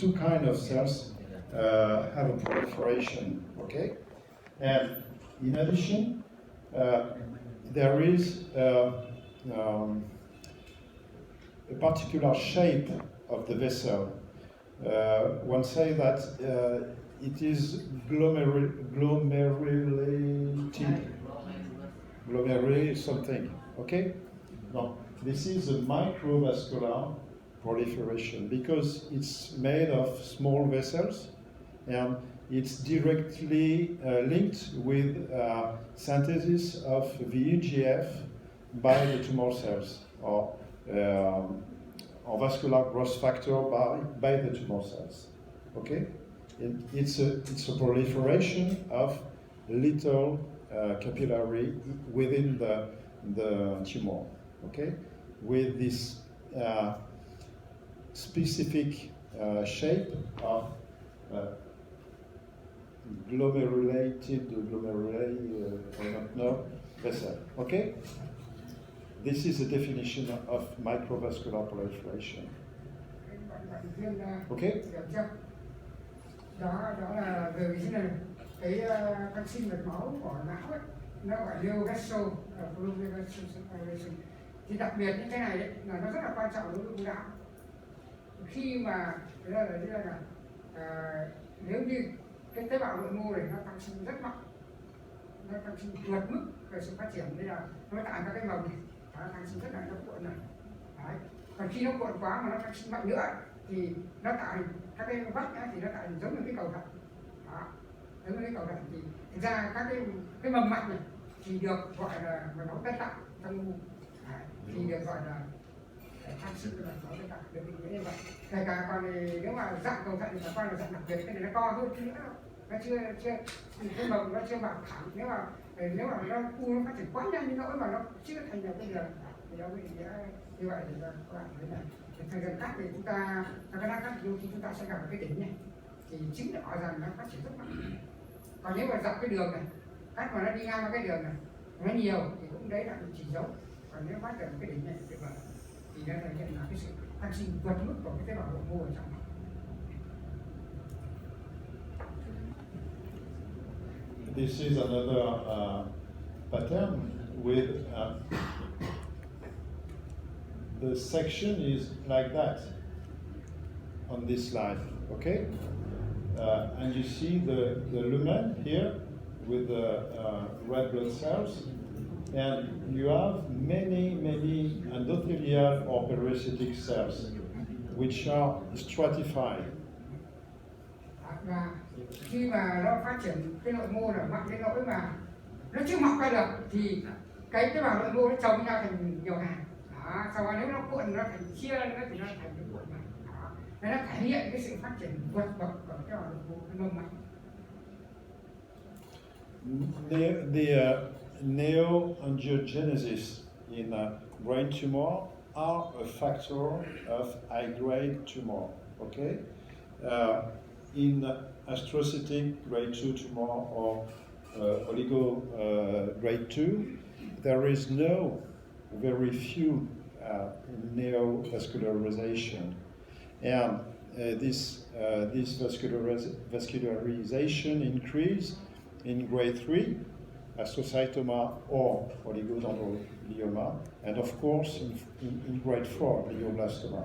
two kinds of cells have a proliferation, okay? And in addition, there is a particular shape of the vessel. One say that it is glomerulated something, okay? Now, this is a microvascular proliferation because it's made of small vessels and it's directly linked with synthesis of VEGF by the tumor cells or vascular growth factor by the tumor cells. Okay, it's a proliferation of little capillary within the tumor. Okay, with this specific shape of glomerulated, I don't know, vessel. Okay? This is a definition of microvascular proliferation. Okay? Đó là về cái này, cái canxi mạch máu của não ấy, nó gọi là neuroproliferation. Thì đặc biệt những cái này ấy, là nó rất là quan trọng đối với u não. Khi mà nếu như cái tế bào nội mô này nó tăng sinh rất mạnh, nó tăng sinh vượt mức về sự phát triển, đây là nó tạo ra cái mầm này, nó tăng sinh rất là nó cuộn này. Đấy. Còn khi nó cuộn quá mà nó tăng sinh mạnh nữa thì nó tạo thành các cái vách ấy, thì nó tạo thành giống như cái cầu thận. Đó. Giống như cái cầu thận thì thực ra các cái mầm mạnh này thì được gọi là mà nó tất tạng trong u, thì được gọi là tăng sinh là nó tất tạng, được định nghĩa như vậy. Kể cả còn nếu mà dạng cầu thận thì phải coi là dạng đặc biệt, cái này nó to hơn chứ nữa, nó chưa cái mầm nó chưa vào thẳng. Nếu mà nó u nó phát triển quá nhanh như nỗi mà nó chưa thành được cái đường thì nó bị như vậy thì các bạn thấy này. Thời gian cắt thì chúng ta cái đá cắt đôi khi chúng ta sẽ gặp cái đỉnh này thì chứng tỏ rằng nó phát triển rất mạnh. Còn nếu mà dọc cái đường này, cắt mà nó đi ngang qua cái đường này nó nhiều thì cũng đấy là chỉ dấu. Còn nếu phát triển cái đỉnh này thì nó thể hiện là cái sự tăng sinh vượt mức của cái tế bào nội mô ở trong. This is another pattern with the section is like that on this slide, okay? And you see the lumen here with the red blood cells, and you have many endothelial or pericytic cells which are stratified. Và khi mà nó phát triển cái nội mô là mạnh đến nỗi mà nó chưa mọc ra được thì cái tế bào nội mô nó chồng ra thành nhiều hàng. Đó, sau đó nếu nó cuộn nó thành chia nữa thì nó thành cái cuộn này. Đó, nó thể hiện cái sự phát triển vượt bậc của tế bào nội mô nó mạnh. The neoangiogenesis in brain tumor are a factor of high-grade tumor. Okay, in astrocytic grade 2 tumor or oligo grade 2, there is very few neovascularization, and this vascularization increase in grade 3, astrocytoma or oligodendroglioma, and of course in grade 4, glioblastoma.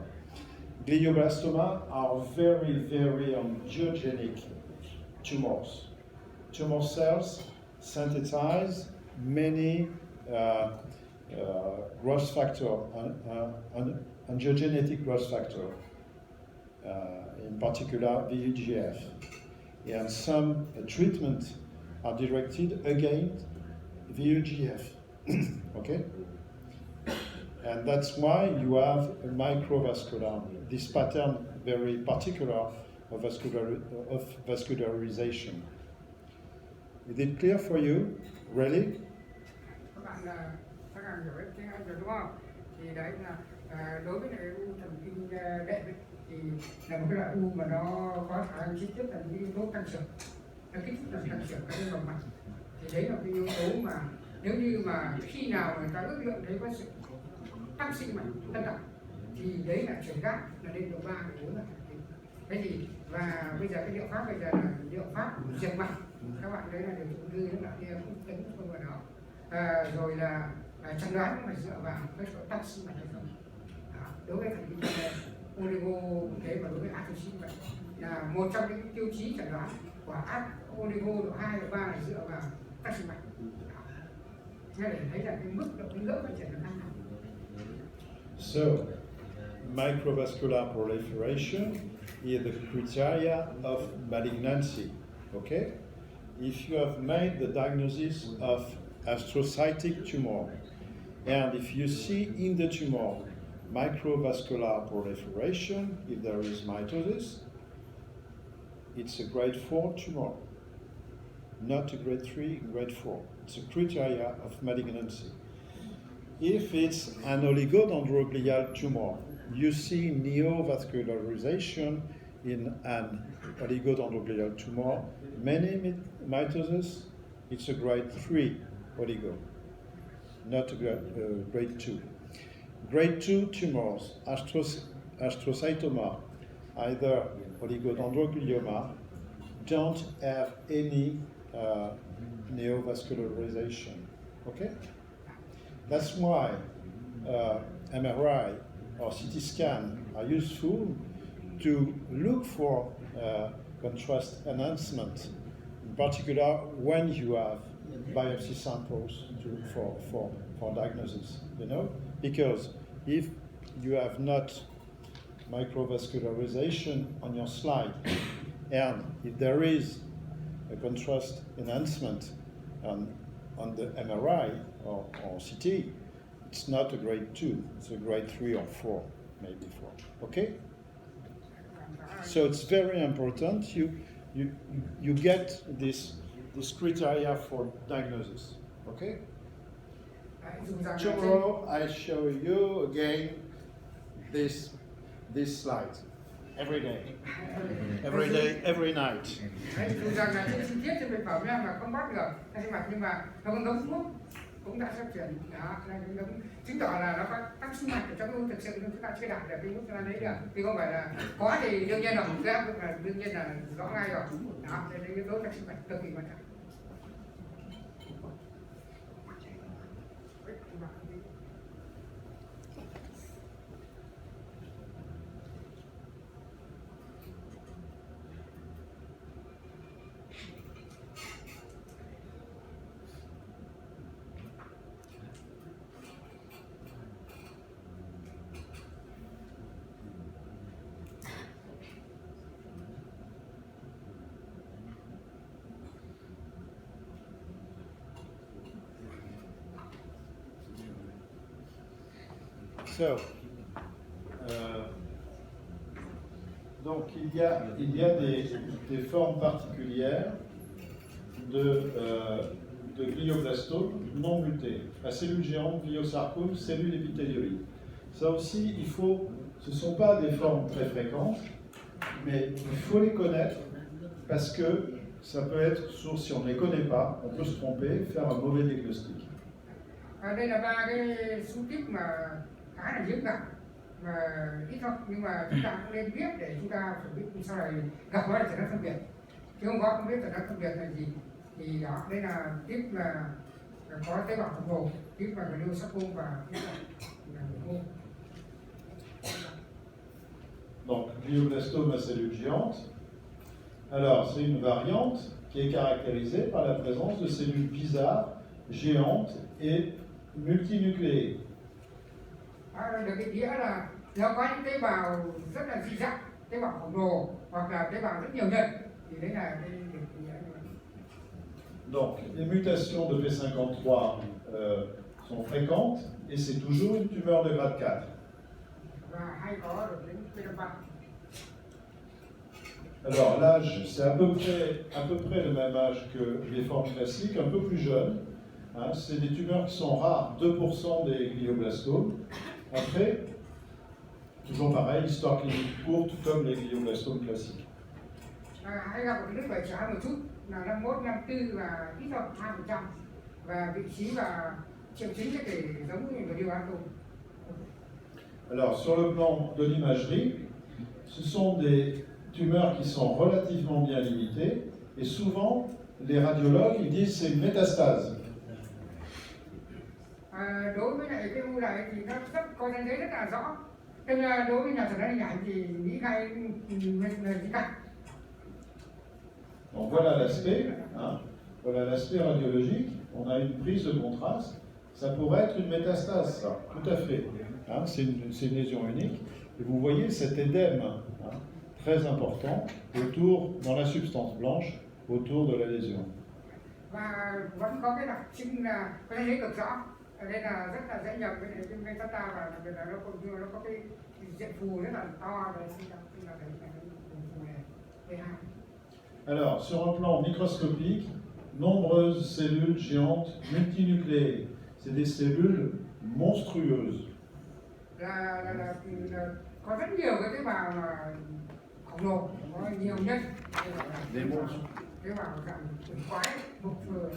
Glioblastoma are very angiogenic tumors. Tumor cells synthesize many growth factor, angiogenetic growth factor, in particular VEGF, and some treatment are directed against VEGF. Okay, and that's why you have a microvascular, this pattern very particular of vascularization. Is it clear for you? Really? Các bạn hiểu tiếng Anh rồi đúng không? Thì đấy là đối với lại u thần kinh đệm thì là một cái loại u mà nó có khả năng trực tiếp là những yếu tố tăng trưởng, nó kích thích tăng trưởng các cái mầm mạch. Thì đấy là cái yếu tố mà nếu như mà khi nào người ta ước lượng thấy có sự tăng sinh mạnh tân tạng thì đấy là chuyển gác là lên độ 3 độ 4 là thần kinh. Thế thì và bây giờ cái liệu pháp bây giờ là liệu pháp diệt mạch, các bạn đấy là điều ung thư những bạn kia cũng tính không vào đó. Rồi là chẩn đoán cũng phải dựa vào cái số tăng sinh mạch hay không. Đối với thẩm mỹ oligo thế và đối với acid vậy là một trong những tiêu chí chẩn đoán của oligo độ 2 độ 3 là dựa vào tăng sinh mạch. Thế để thấy là cái mức độ cái ngưỡng phát triển là khác nhau. So, microvascular proliferation is the criteria of malignancy. Okay? If you have made the diagnosis of astrocytic tumor, and if you see in the tumor microvascular proliferation, if there is mitosis, it's a grade 4 tumor, not a grade 3, grade 4. It's a criteria of malignancy. If it's an oligodendroglial tumor, you see neovascularization in an oligodendroglial tumor, many mitosis, it's a grade 3 oligo, not a grade 2. Grade 2 tumors, astrocytoma, either oligodendroglioma, don't have any neovascularization. Okay? That's why MRI or CT scan are useful to look for contrast enhancement, in particular when you have biopsy samples for diagnosis, you know? Because if you have not microvascularization on your slide, and if there is a contrast enhancement on the MRI or CT, it's not a grade 2, it's a grade 3 or 4, maybe 4. Okay? So it's very important you get this criteria for diagnosis. Okay? Tomorrow I show you again this slide. Every day, every night. Đấy, dù rằng là những chi tiết trên bệnh phẩm mà không bắt được nhưng mà nó vẫn giống thuốc cũng đã phát triển đó, chứng tỏ là nó có tăng sinh mạch ở trong u, thực sự chúng ta chưa đạt được cái mức ta lấy được, thì không phải là có thì đương nhiên rồi, đương nhiên là rõ ngay rồi, đó, đây là yếu tố tăng sinh mạch cực kỳ quan trọng. So, donc il y a des formes particulières de glioblastome non mutés, la cellule géante, gliosarcome, cellule épithéliale. Ça aussi, ce ne sont pas des formes très fréquentes, mais il faut les connaître parce que ça peut être source, si on ne les connaît pas, on peut se tromper, faire un mauvais diagnostic. Đây là ba cái xu tiếp mà khá là hiếm gặp mà ít thôi, nhưng mà chúng ta cũng nên biết để chúng ta chuẩn bị sau này gặp nó là chẩn đoán phân biệt, chứ không biết chẩn đoán phân biệt là gì. Thì đó, đây là tiếp là có tế bào khổng lồ, tiếp là gliosarcome và tiếp là lymphome. Donc, glioblastome à cellule géante. Alors, c'est une variante qui est caractérisée par la présence de cellules bizarres, géantes et multinucléées. Được cái nghĩa là nó có những tế bào rất là dị dạng, tế bào khổng lồ hoặc là tế bào rất nhiều nhân, thì đấy là cái được nghĩa như vậy. Donc, les mutations de P53 sont fréquentes et c'est toujours une tumeur de grade 4. Và hay có được đến P53. Alors l'âge, c'est à peu près le même âge que les formes classiques, un peu plus jeunes. Hein, c'est des tumeurs qui sont rares, 2% des glioblastomes. Après, toujours pareil, histoire clinique courte comme les glioblastomes classiques. Hay gặp ở nước tuổi trẻ một chút là 51, 54 và ít hơn 2%, và vị trí và triệu chứng có thể giống như người glioblastome. Alors sur le plan de l'imagerie, ce sont tumeurs qui sont relativement bien limitées, et souvent, les radiologues, ils disent c'est une métastase. Đối với lại cái u này thì nó rất có danh giới rất là rõ. Cho nên đối với nhà sản xuất ảnh thì nghĩ ngay gì cả. Donc voilà l'aspect, hein, voilà l'aspect radiologique. On a une prise de contraste. Ça pourrait être une métastase, ça, tout à fait. Hein, c'est une lésion unique. Et vous voyez cet édème, hein, très important autour, dans la substance blanche, autour de la lésion. Và vẫn có cái đặc trưng là có danh giới cực rõ. Ở đây là rất là dễ nhập với cái metasta và đặc biệt là nó có cái diện phù rất là to và sinh là đấy là cái phù này P2. Alors, sur un plan microscopique, nombreuses cellules géantes multinucléées. C'est des cellules monstrueuses. Là có rất nhiều cái tế bào mà khổng lồ, có nhiều nhất tế bào dạng quái bục phừa.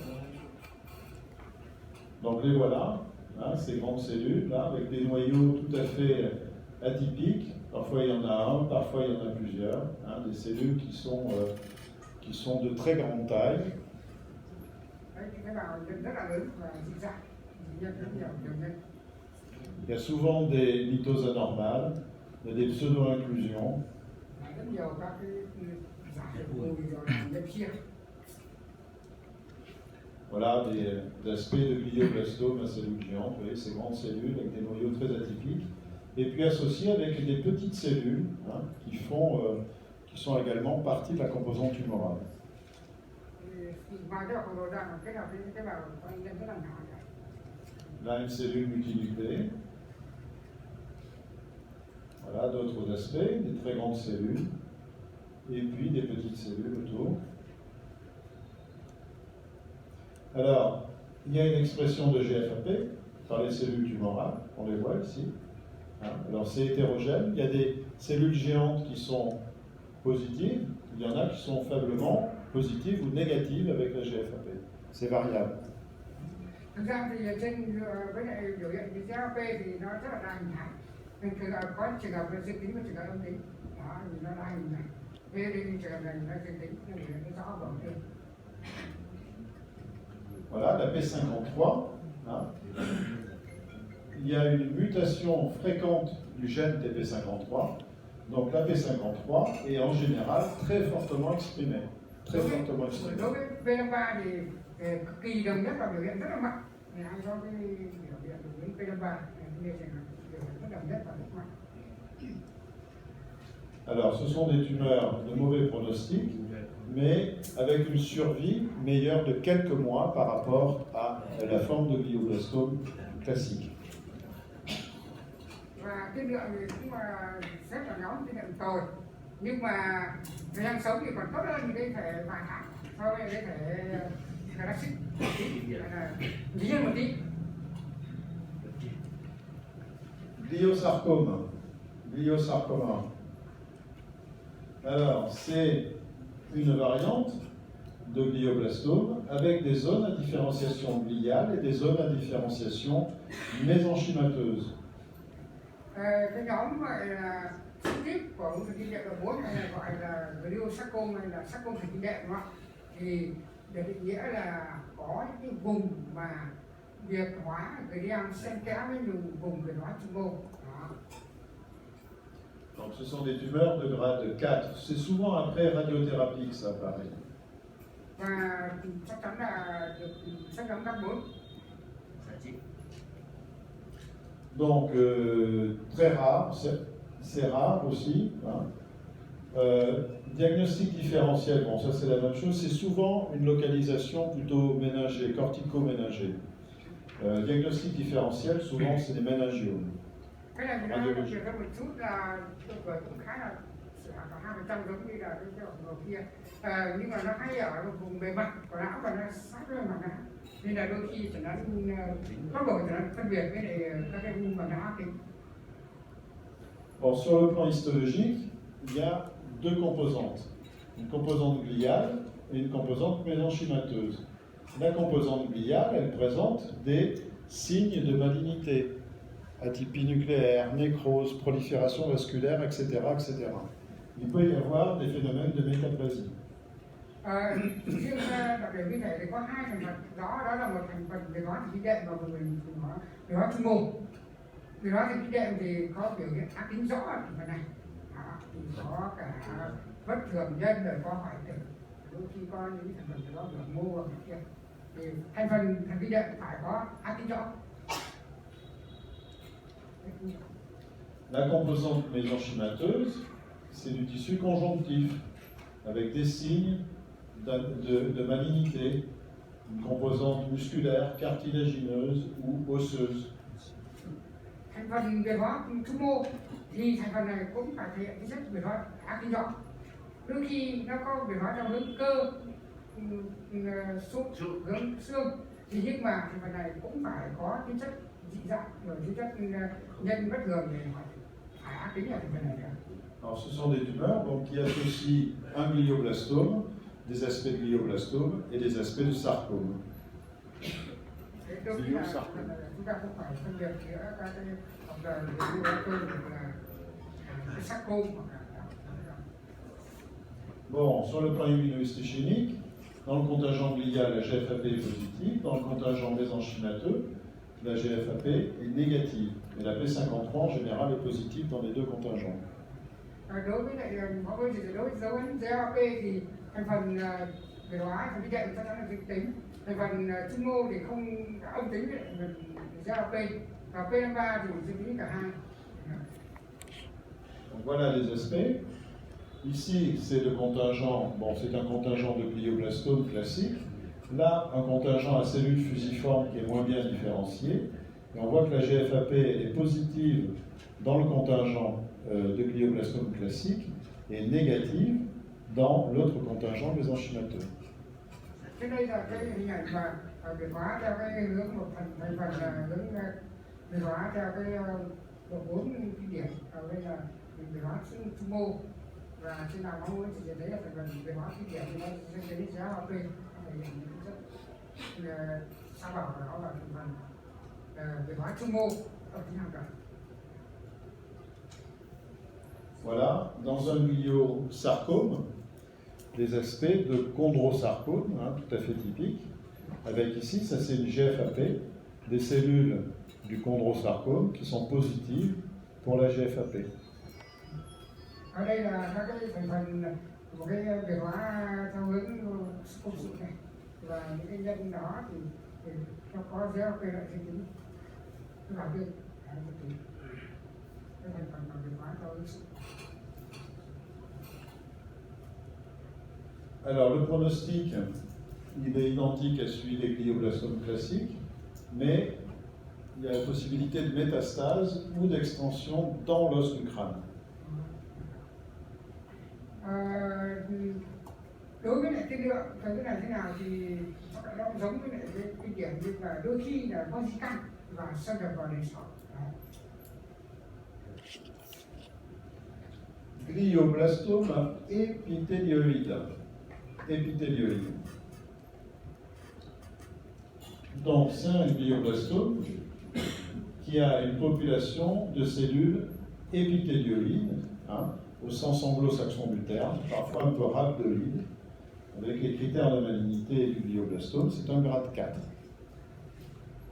Donc les voilà, hein, ces grandes cellules là, avec des noyaux tout à fait atypiques. Parfois il y en a un, parfois il y en a plusieurs. Hein, des cellules qui sont de très grande taille. Il y a souvent des mitoses anormales, il y a des pseudo-inclusions. Voilà des aspects de glioblastome à cellules géantes, vous voyez ces grandes cellules avec des noyaux très atypiques, et puis associées avec des petites cellules, hein, qui sont également partie de la composante tumorale. Là, une cellule multinucléée. Voilà d'autres aspects, des très grandes cellules, et puis des petites cellules autour. Alors, il y a une expression de GFAP par les cellules tumorales, on les voit ici. Hein, alors c'est hétérogène, il y a des cellules géantes qui sont positives, il y en a qui sont faiblement positives ou négatives avec la GFAP. C'est variable. Thực ra thì trên với lại biểu hiện của GFAP thì nó rất là đa hình thái. Nên có trường hợp là dương tính và trường hợp âm tính. Đó, thì nó đa hình thái. Về thì trường hợp này nó dương tính, nhưng mà nó rõ hơn hơn. Voilà, la P53. Hein. Il y a une mutation fréquente du gène TP53. Donc la P53 est en général très fortement exprimée. Très fortement exprimée. Đối với P53 thì cực kỳ đồng nhất và biểu hiện rất là mạnh. Thì ai có cái biểu hiện của P53 thì biểu hiện rất đồng nhất và rất mạnh. Alors, ce sont des tumeurs de mauvais pronostic, mais avec une survie meilleure de quelques mois par rapport à la forme de glioblastome classique. Và cái lượng thì cũng xếp vào nhóm cái lượng tồi, nhưng mà thời gian sống thì còn tốt hơn những cái thể vài tháng so với cái thể classic, là riêng một tí. Gliosarcome. Gliosarcoma. Alors, c'est une variante de glioblastome avec des zones à différenciation gliale et des zones à différenciation mésenchymateuse. Cái nhóm gọi là tiếp của ung thư kinh đệm độ 4 hay là gọi là gliosarcoma hay là sarcoma thần kinh đệm đúng không? Thì được định nghĩa là có những cái vùng mà biệt hóa gliam xen kẽ với vùng biệt hóa trung mô. Donc ce sont des tumeurs de grade 4. C'est souvent après radiothérapie que ça apparaît. Và chắc chắn là được chắc chắn cấp 4. Donc très rare, c'est rare aussi. Hein. Diagnostic différentiel, bon ça c'est la même chose, c'est souvent une localisation plutôt méningée, cortico-méningée. Diagnostic différentiel, souvent c'est des méningiomes. Cái này thì nó chuyển ra một chút là cũng khá là khoảng 2% giống như là cái đầu kia, nhưng mà nó hay ở vùng bề mặt của não và nó sát với mặt não, nên là đôi khi chẩn đoán tốc độ chẩn đoán phân biệt với lại các cái vùng mặt não ác tính. Bon, sur le plan histologique, il y a deux composantes, une composante gliale et une composante mésenchymateuse. La composante gliale, elle présente des signes de malignité. Atypie nucléaire, nécrose, prolifération vasculaire, etc., etc. il peut y avoir des phénomènes de métaplasie. Riêng đặc điểm như thế thì có hai thành phần đó là một thành phần về hóa thủy đệm và một về hóa trung mô. Về hóa thủy đệm thì có biểu hiện ác tính rõ ở thành phần này, thì có cả bất thường nhân rồi có hoại tử, đôi khi có những thành phần đó là mô và kia, thì thành phần thủy đệm phải có ác tính rõ. La composante mésenchymateuse, c'est du tissu conjonctif, avec des signes de malignité, une composante musculaire, cartilagineuse ou osseuse. Thành phần về hóa trung mô thì thành phần này cũng phải thể hiện cái chất về hóa ác tính rõ. Đôi khi nó có về hóa trong hướng cơ, sụn, hướng xương, thì nhưng mà thành phần này cũng phải có tính chất dị dạng, rồi tính chất nhân bất thường để phải ác tính ở thành phần này nữa. Alors, ce sont des tumeurs donc, qui associent un glioblastome, des aspects de glioblastome et des aspects de sarcome. Đôi khi là chúng ta cũng phải phân biệt giữa các cái học đời glioblastome và cái sarcome hoặc là Bon, sur le plan immunohistochimique, dans le contingent glial, la GFAP est positive, dans le contingent mésenchymateux, la GFAP est négative. Mais la P53 en général est positive dans les deux contingents. Đối với lại hóa đơn thì đối với dấu ấn GFAP thì thành phần về hóa thì đệm chắc chắn là dương tính, thành phần trung mô thì không âm tính với thành phần GFAP, và P53 thì dương tính cả hai. Donc voilà les aspects. Ici, c'est le contingent, bon, c'est un contingent de glioblastome classique. Là, un contingent à cellules fusiformes qui est moins bien différencié. Et on voit que la GFAP est positive dans le contingent de glioblastome classique et négative dans l'autre contingent mésenchymateux. Thế đây là cái hình ảnh mà biệt hóa theo cái hướng một thành phần là hướng biệt hóa theo cái độ 4 kinh điển. Ở đây là biệt hóa trung mô, và trên nào mong muốn thì thấy là thành phần biệt hóa kinh điển thì nó sẽ đến giá HAP, thể hiện những chất sa bảo của nó là thành phần biệt hóa trung mô ở tính hàng cận. Voilà, dans un gliosarcome, des aspects de chondrosarcome, tout à fait typiques, avec ici, ça c'est une GFAP, des cellules du chondrosarcome qui sont positives pour la GFAP. Ở đây là các cái thành phần một cái biệt hóa theo hướng công sự này, và những cái nhân đó thì nó có GFAP lại dương tính, tức là dương tính. Cái thành phần mà biệt hóa theo hướng sự. Alors le pronostic, il est identique à celui des glioblastomes classiques, mais il y a la possibilité de métastase ou d'extension dans l'os du crâne. Đối với lại tiên lượng thời cái này thế nào thì nó cũng giống với lại cái kinh điển, nhưng mà đôi khi là có di căn và xâm nhập vào nền sọ. Glioblastome épithélioïde. Épithélioïde. Donc c'est un glioblastome qui a une population de cellules épithélioïdes, au sens anglo-saxon du terme, parfois un peu rhabdoïdes, avec les critères de malignité du glioblastome, c'est un grade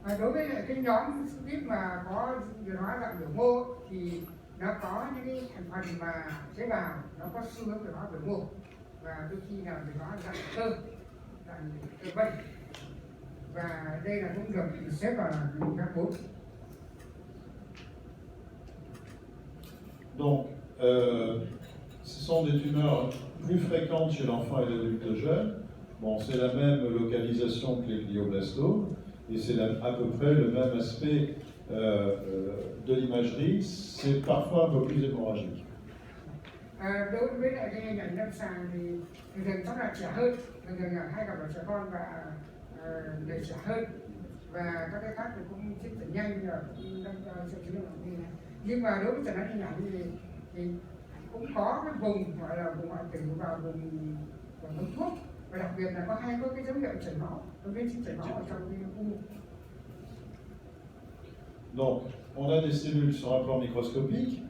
4. Đối với cái nhóm tiếp mà có biến hóa dạng biểu mô thì nó có những cái thành phần mà tế bào nó có xu hướng biến hóa biểu mô, và đôi khi là biến hóa dạng cơ vây, và đây là cũng được xếp vào các 4. Donc, ce sont des tumeurs plus fréquentes chez l'enfant et l'adulte jeune. Bon, c'est la même localisation que les glioblastomes, et c'est à peu près le même aspect de l'imagerie. C'est parfois un peu plus hémorragique. Đối với lại cái hình ảnh lâm sàng thì thường chắc là trẻ hơn, thường là hay gặp ở trẻ con và người trẻ hơn, và các cái khác thì cũng tiến triển nhanh như là triệu chứng như này. Nhưng mà đối với chẩn đoán hình ảnh thì cũng có cái vùng gọi là vùng hoại tử và vùng hút thuốc, và đặc biệt là hay có cái dấu hiệu chảy máu, biến chứng chảy máu ở trong cái u. Donc, on a des cellules sur un plan microscopique,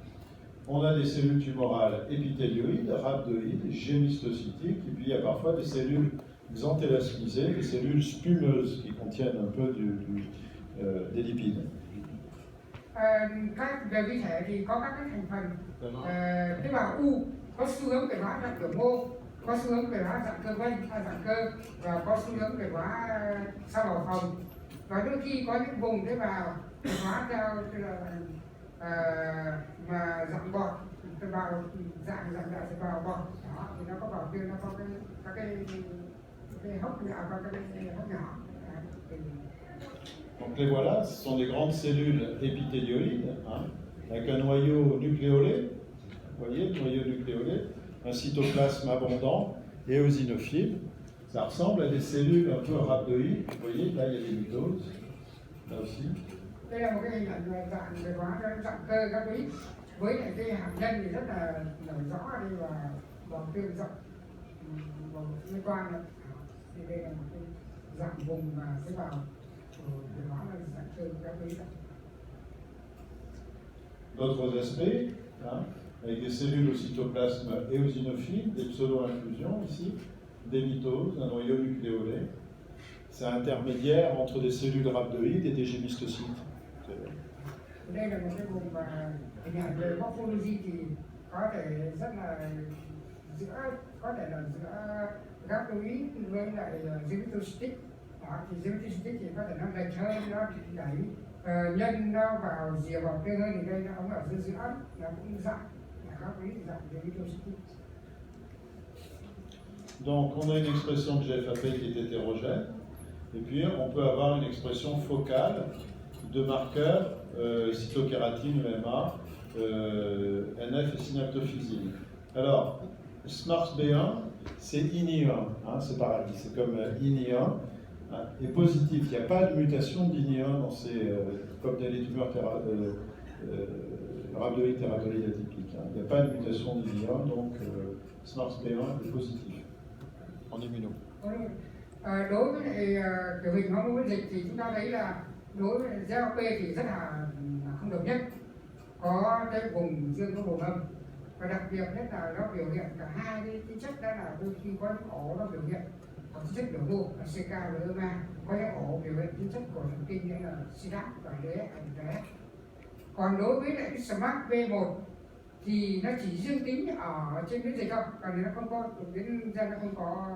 on a des cellules tumorales épithélioïdes, rhabdoïdes, gémistocytiques, et puis il y a parfois des cellules xanthelasmisées, des cellules spumeuses qui contiennent un peu des lipides. Các về vi thể thì có các cái thành phần tế bào U có xu hướng về hóa dạng biểu mô, có xu hướng về hóa dạng cơ vân, dạng cơ và có xu hướng về hóa sao bào phòng. Và đôi khi có những vùng tế bào hóa theo mà dạng bọt, tế bào dạng tế bào bọt đó thì nó có vào kia, nó có cái hốc nhỏ, có cái hốc nhỏ. Donc les voilà, ce sont des grandes cellules épithélioïdes, hein, avec un noyau nucléolé, vous voyez le noyau nucléolé, un cytoplasme abondant et eosinophile. Ça ressemble à des cellules un peu rhabdoïdes, vous voyez, là il y a des mitoses, là aussi. Đây là một cái hình ảnh dạng về hóa dạng cơ các quý, với lại cái hạt nhân thì rất là nổi rõ đây và vòng tương rộng, vòng liên quan này. Thì đây là một cái dạng vùng mà tế bào về hóa là dạng cơ các quý. D'autres aspects, hein, avec des cellules au cytoplasme éosinophile, des pseudo-inclusions ici, des mitoses, un noyau nucléolé. C'est intermédiaire entre des cellules rhabdoïdes et des gémistocytes. Đây là một cái vùng mà hình ảnh về morphology thì có thể rất là có thể là giữa rhabdoid với lại gémistocytic. Đó thì gémistocytic thì có thể nó lệch hơn, nó đẩy nhân nó vào rìa vào kia hơn, thì đây nó ống ở giữa nó cũng dạng rhabdoid dạng gémistocytic. Donc on a une expression de GFAP qui est hétérogène, et puis on peut avoir une expression focale de marqueurs cytokératine, EMA, NF et synaptophysine. Alors, SMARS-B1, c'est INI1, hein, c'est pareil, c'est comme INI1, hein, est positif. Il n'y a pas de mutation d'INI1 dans ces, comme dans les tumeurs rhabdoïdes thératoïdes atypiques. Hein. Il n'y a pas de mutation d'INI1, donc SMARS-B1 est positif en immuno. Đối với kiểu hình hormone dịch thì chúng ta thấy là đối với GLP thì rất là không đồng nhất, có cái vùng dương có vùng âm, và đặc biệt nhất là nó biểu hiện cả hai cái tính chất, đó là đôi khi có những ổ nó biểu hiện có tính chất biểu mô là CK và EMA, có những ổ biểu hiện tính chất của thần kinh nghĩa là synapse và DS. Còn đối với lại cái SMART V1 thì nó chỉ dương tính ở trên miễn dịch thôi, còn nó không có biến ra, nó không có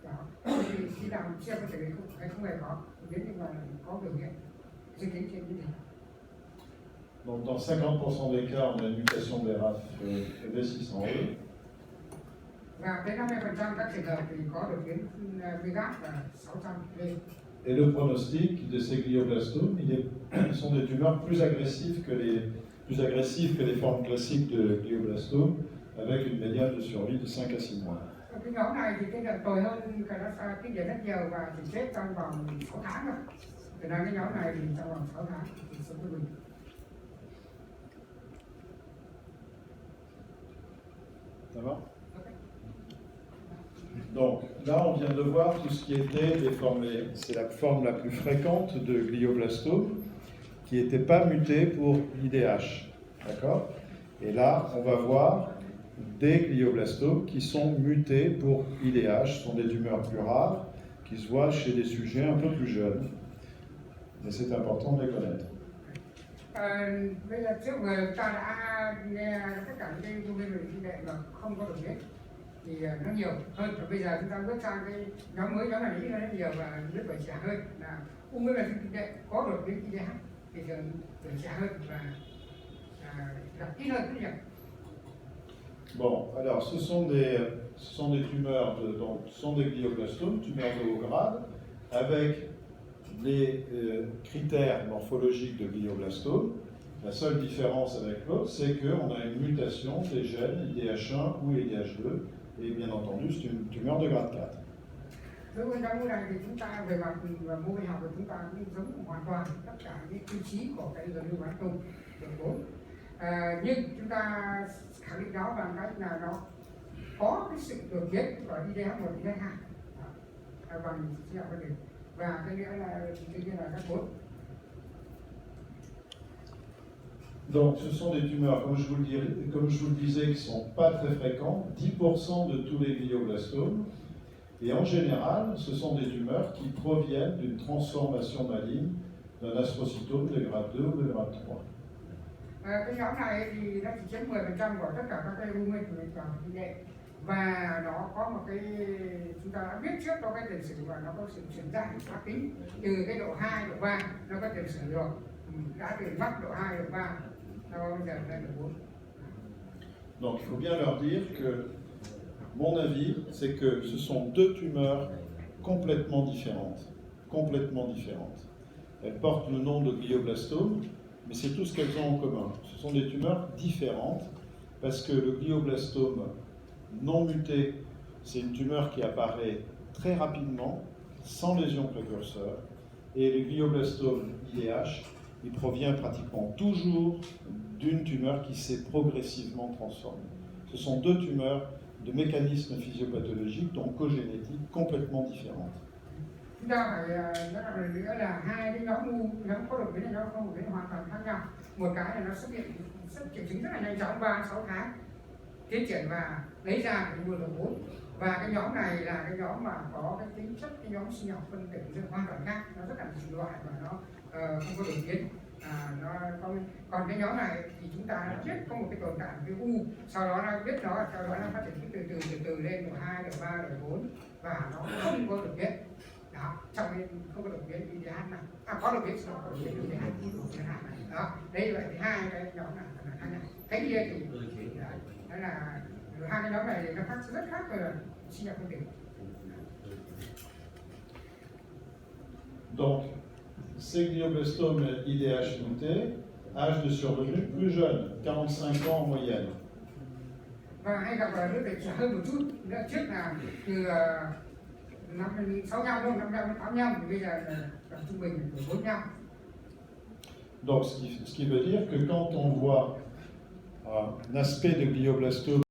đó. Thì khi nào xem có thể không hề có biến, nhưng mà có biểu hiện dương tính trên miễn dịch. Donc dans 50% des cas, on a une mutation des RAF V600E. Và tới 50% các trường hợp thì có đột biến VGAP và 600V. Et le pronostic de ces glioblastomes, sont des tumeurs plus agressives que les formes classiques de glioblastome, avec une médiane de survie de 5 à 6 mois. Cái nhóm này thì cái đợt tồi hơn cái giờ rất nhiều và chỉ chết trong vòng 6 tháng rồi. Từ đó cái nhóm này thì trong vòng 6 tháng thì sống với mình. Ça va? Donc là, on vient de voir tout ce qui était des formes, c'est la forme la plus fréquente de glioblastome qui n'était pas mutée pour l'IDH. D'accord? Et là, on va voir des glioblastomes qui sont mutés pour IDH, ce sont des tumeurs plus rares, qui se voient chez des sujets un peu plus jeunes. Mais c'est important de les connaître. Bây giờ trước người ta đã nghe tất cả những cái thông tin về tỷ lệ mà không có đột biến thì nó nhiều hơn, và bây giờ chúng ta bước sang cái nhóm mới, nhóm này ít hơn rất nhiều và rất phải trẻ hơn, là ung thư là tỷ lệ có đột biến IDH thì thường trẻ hơn và gặp ít hơn rất nhiều. Bon, alors ce sont des tumeurs, donc ce sont des glioblastomes, tumeurs de haut grade, avec les critères morphologiques de glioblastome. La seule différence avec l'autre, c'est qu'on a une mutation des gènes IDH1 ou IDH2, et bien entendu, c'est une tumeur de grade 4. Đối với nhóm này thì chúng ta về mặt mô hình học của chúng ta cũng giống hoàn toàn tất cả những tiêu chí của cái glioblastome được 4. Nhưng chúng ta khẳng định nó bằng cách là nó có cái sự đột biến của IDH1, IDH2 bằng chỉ đạo vấn đề, và cái nữa là tự nhiên là các 4. Donc, ce sont des tumeurs, comme je vous le disais, qui ne sont pas très fréquentes, 10% de tous les glioblastomes. Et en général, ce sont des tumeurs qui proviennent d'une transformation maligne d'un astrocytome de grade 2 ou de grade 3. Cái nhóm này thì nó chỉ chiếm 10% của tất cả các cái u minh của nhẹ, và nó có một cái, chúng ta đã biết trước có cái tiền sử và nó có sự chuyển giải ác tính từ cái độ 2, độ 3 nó có tiền sử rồi, đã từ mắc độ 2, độ 3 nó bây giờ lên độ 4. Donc il faut bien leur dire que mon avis, c'est que ce sont deux tumeurs complètement différentes. Complètement différentes. Elles portent le nom de glioblastome, mais c'est tout ce qu'elles ont en commun. Ce sont des tumeurs différentes parce que le glioblastome non muté, c'est une tumeur qui apparaît très rapidement, sans lésion précurseur, et le glioblastome IDH, il provient pratiquement toujours d'une tumeur qui s'est progressivement transformée. Ce sont deux tumeurs de mécanismes physiopathologiques, donc cogénétiques, complètement différentes. Chúng ta phải nói rằng nữa là hai cái nhóm u, nhóm có đột biến và nhóm không đột biến hoàn toàn khác nhau. Một cái là nó xuất hiện triệu chứng rất là nhanh chóng, 3-6 tháng tiến triển và lấy ra cái nguồn độ 4. Và cái nhóm này là cái nhóm mà có cái tính chất, cái nhóm sinh học phân tử hoàn toàn khác, nó rất là chủng loại và nó không có đột biến. Còn cái nhóm này thì chúng ta đã biết có một cái tồn tại cái u, sau đó nó biết nó, sau đó nó phát triển từ từ lên độ 2, độ 3, độ 4 và nó không có đột biến. Đó, trong cái không có đột biến IDH này, có đột biến, nó có đột biến IDH này. Đó, đây là vậy thì hai cái nhóm này là khác nhau. Cái kia thì đó là hai cái nhóm này thì nó khác rất khác về sinh học phân tử. Donc, ces glioblastomes IDH mutés, âge de survenue plus jeune, 45 ans en moyenne. Và hay gặp ở đứa trẻ hơn một chút, nữa trước là từ năm 65 thôi, 55 đến 85 thì bây giờ là trung bình là 45. Donc, ce qui veut dire que quand on voit un aspect de glioblastome